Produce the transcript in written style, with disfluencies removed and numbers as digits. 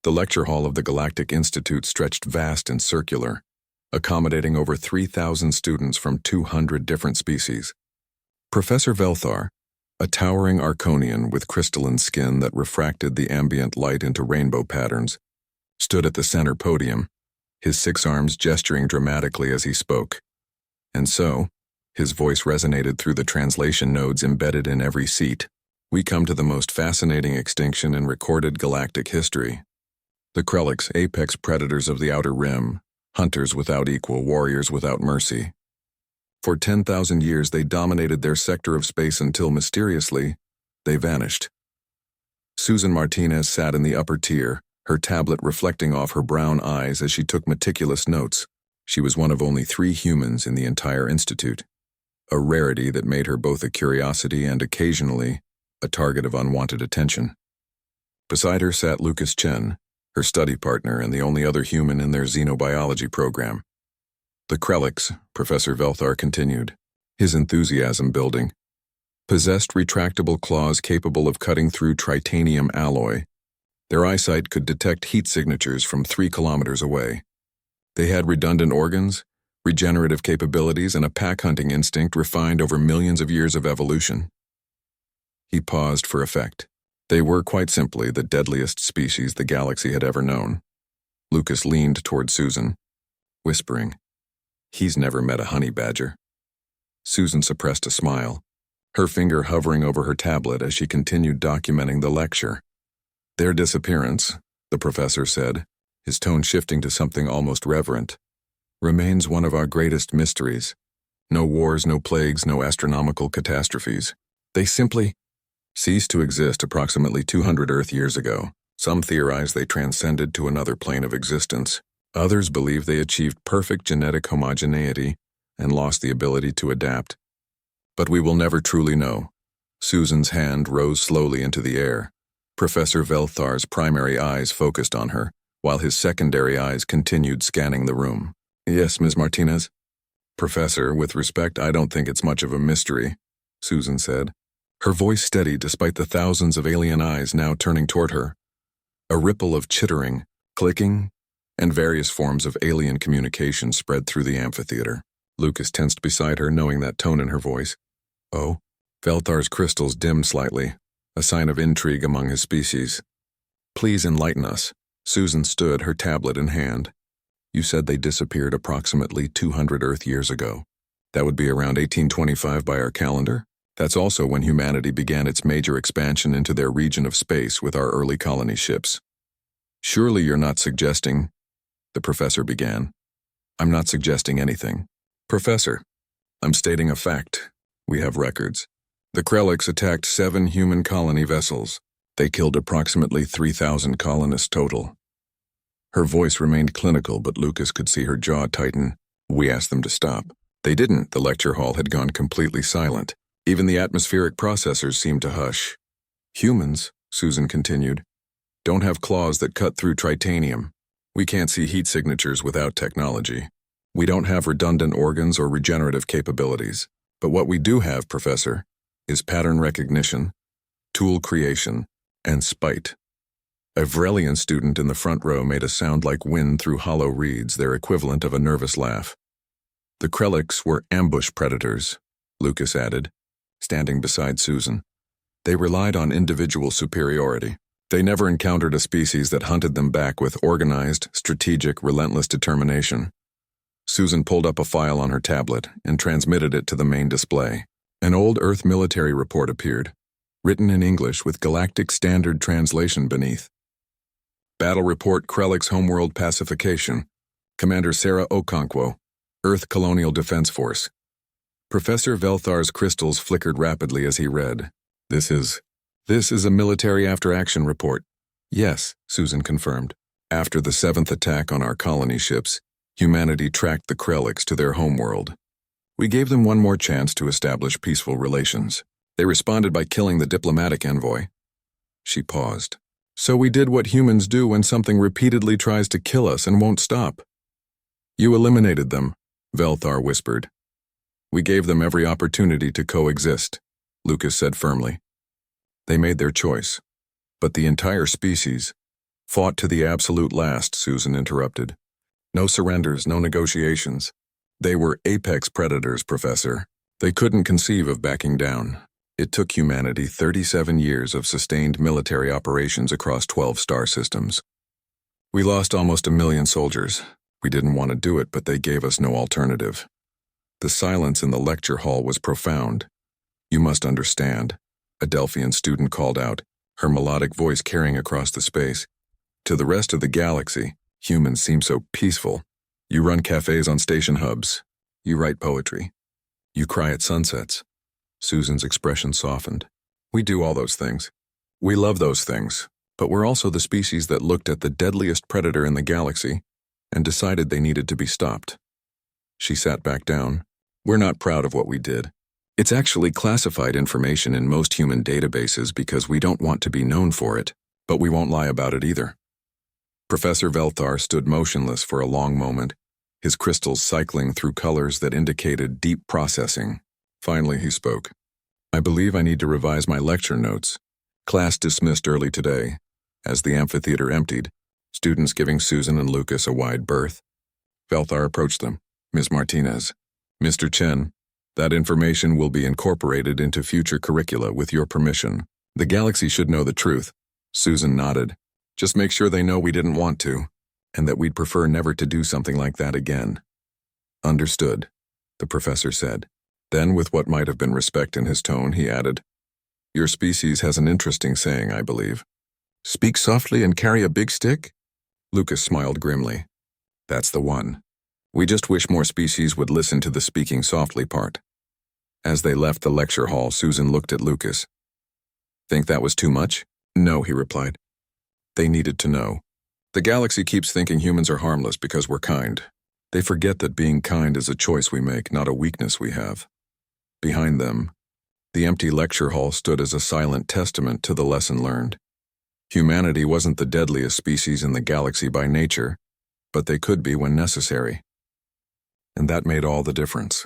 The lecture hall of the Galactic Institute stretched vast and circular, accommodating over 3,000 students from 200 different species. Professor Velthar, a towering Arconian with crystalline skin that refracted the ambient light into rainbow patterns, stood at the center podium, his 6 arms gesturing dramatically as he spoke. And so, his voice resonated through the translation nodes embedded in every seat. We come to the most fascinating extinction in recorded galactic history. The Krelliks, apex predators of the Outer Rim, hunters without equal, warriors without mercy. For 10,000 years they dominated their sector of space until, mysteriously, they vanished. Susan Martinez sat in the upper tier, her tablet reflecting off her brown eyes as she took meticulous notes. She was one of only 3 humans in the entire institute, a rarity that made her both a curiosity and, occasionally, a target of unwanted attention. Beside her sat Lucas Chen, her study partner and the only other human in their xenobiology program. The Krelliks, Professor Velthar continued, his enthusiasm building, possessed retractable claws capable of cutting through titanium alloy. Their eyesight could detect heat signatures from 3 kilometers away. They had redundant organs, regenerative capabilities, and a pack-hunting instinct refined over millions of years of evolution. He paused for effect. They were, quite simply, the deadliest species the galaxy had ever known. Lucas leaned toward Susan, whispering, "He's never met a honey badger." Susan suppressed a smile, her finger hovering over her tablet as she continued documenting the lecture. "Their disappearance," the professor said, his tone shifting to something almost reverent, "remains one of our greatest mysteries. No wars, no plagues, no astronomical catastrophes. They simply ceased to exist approximately 200 Earth years ago. Some theorize they transcended to another plane of existence. Others believe they achieved perfect genetic homogeneity and lost the ability to adapt. But we will never truly know." Susan's hand rose slowly into the air. Professor Velthar's primary eyes focused on her, while his secondary eyes continued scanning the room. "Yes, Ms. Martinez?" "Professor, with respect, I don't think it's much of a mystery," Susan said. Her voice steady despite the thousands of alien eyes now turning toward her. A ripple of chittering, clicking, and various forms of alien communication spread through the amphitheater. Lucas tensed beside her, knowing that tone in her voice. "Oh?" Velthar's crystals dimmed slightly, a sign of intrigue among his species. "Please enlighten us." Susan stood, her tablet in hand. "You said they disappeared approximately 200 Earth years ago. That would be around 1825 by our calendar? That's also when humanity began its major expansion into their region of space with our early colony ships. Surely you're not suggesting—" the professor began. "I'm not suggesting anything. Professor, I'm stating a fact. We have records. The Krelliks attacked 7 human colony vessels. They killed approximately 3,000 colonists total." Her voice remained clinical, but Lucas could see her jaw tighten. "We asked them to stop. They didn't." The lecture hall had gone completely silent. Even the atmospheric processors seemed to hush. "Humans," Susan continued, "don't have claws that cut through titanium. We can't see heat signatures without technology. We don't have redundant organs or regenerative capabilities. But what we do have, Professor, is pattern recognition, tool creation, and spite." A Vrelian student in the front row made a sound like wind through hollow reeds, their equivalent of a nervous laugh. "The Krelliks were ambush predators," Lucas added, standing beside Susan. "They relied on individual superiority. They never encountered a species that hunted them back with organized, strategic, relentless determination." Susan pulled up a file on her tablet and transmitted it to the main display. An old Earth military report appeared, written in English with galactic standard translation beneath. "Battle Report Krelliks Homeworld Pacification. Commander Sarah Okonkwo, Earth Colonial Defense Force." Professor Velthar's crystals flickered rapidly as he read. This is a military after-action report." "Yes," Susan confirmed. "After the 7th attack on our colony ships, humanity tracked the Krelliks to their homeworld. We gave them one more chance to establish peaceful relations. They responded by killing the diplomatic envoy." She paused. "So we did what humans do when something repeatedly tries to kill us and won't stop." "You eliminated them," Velthar whispered. "We gave them every opportunity to coexist," Lucas said firmly. "They made their choice. But the entire species, Fought to the absolute last, Susan interrupted. No surrenders, no negotiations. They were apex predators, Professor. They couldn't conceive of backing down. It took humanity 37 years of sustained military operations across 12 star systems. We lost almost 1 million soldiers. We didn't want to do it, but they gave us no alternative. The silence in the lecture hall was profound. You must understand, a Delphian student called out, her melodic voice carrying across the space. To the rest of the galaxy, humans seem so peaceful. You run cafes on station hubs. You write poetry. You cry at sunsets. Susan's expression softened. We do all those things. We love those things, but we're also the species that looked at the deadliest predator in the galaxy and decided they needed to be stopped. She sat back down. We're not proud of what we did. It's actually classified information in most human databases because we don't want to be known for it, but we won't lie about it either. Professor Velthar stood motionless for a long moment, his crystals cycling through colors that indicated deep processing. Finally, he spoke. I believe I need to revise my lecture notes. Class dismissed early today. As the amphitheater emptied, students giving Susan and Lucas a wide berth. Velthar approached them. Ms. Martinez. Mr. Chen, that information will be incorporated into future curricula with your permission. The galaxy should know the truth. Susan nodded. Just make sure they know we didn't want to, and that we'd prefer never to do something like that again. Understood, the professor said. Then, with what might have been respect in his tone, he added, Your species has an interesting saying, I believe. Speak softly and carry a big stick? Lucas smiled grimly. That's the one. We just wish more species would listen to the speaking softly part. As they left the lecture hall, Susan looked at Lucas. Think that was too much? No, he replied. They needed to know. The galaxy keeps thinking humans are harmless because we're kind. They forget that being kind is a choice we make, not a weakness we have. Behind them, the empty lecture hall stood as a silent testament to the lesson learned. Humanity wasn't the deadliest species in the galaxy by nature, but they could be when necessary. And that made all the difference.